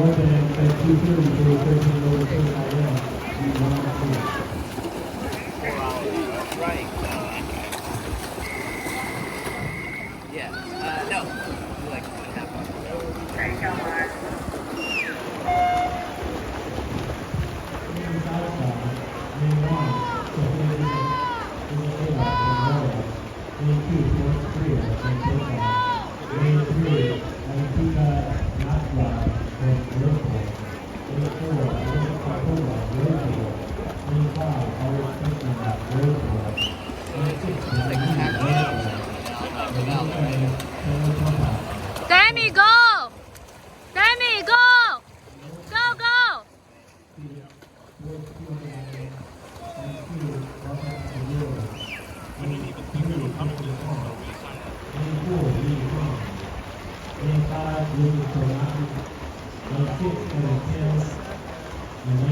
Right. Yeah. No. Like 2.5 hours. Demi, go! Demi, go! Go, go! And